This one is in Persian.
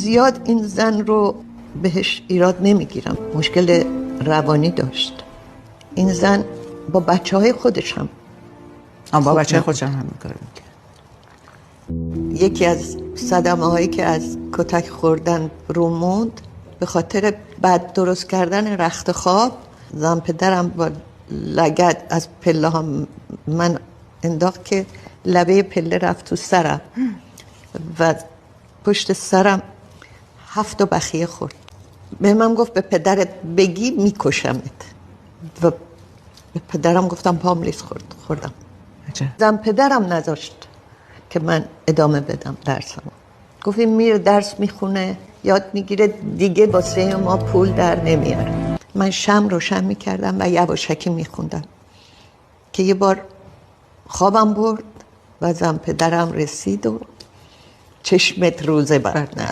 زیاد این زن رو بهش ایراد نمیگیرم، مشکل روانی داشت این زن. با بچه‌های خودش هم با بچه‌های خودش هم همین کارو می‌کرد. یکی از صدمه‌هایی که از کتک خوردن رو موند به خاطر بد درست کردن رخت خواب، زن پدرم با لگد از پله هم من انداخت که لبه پله رفت تو سرم و پشت سرم 7 بخیه خورد. به من گفت به پدرت بگی میکشمت و به پدرم گفتم پام لیز خوردم. زن پدرم نذاشت که من ادامه بدم درسم. گفت این میره درس میخونه یاد میگیره دیگه واسه ما پول در نمیاره. من شمع روشن میکردم و یواشکی میخوندم که یه بار خوابم برد و زن پدرم رسید و چشمت روزه بعد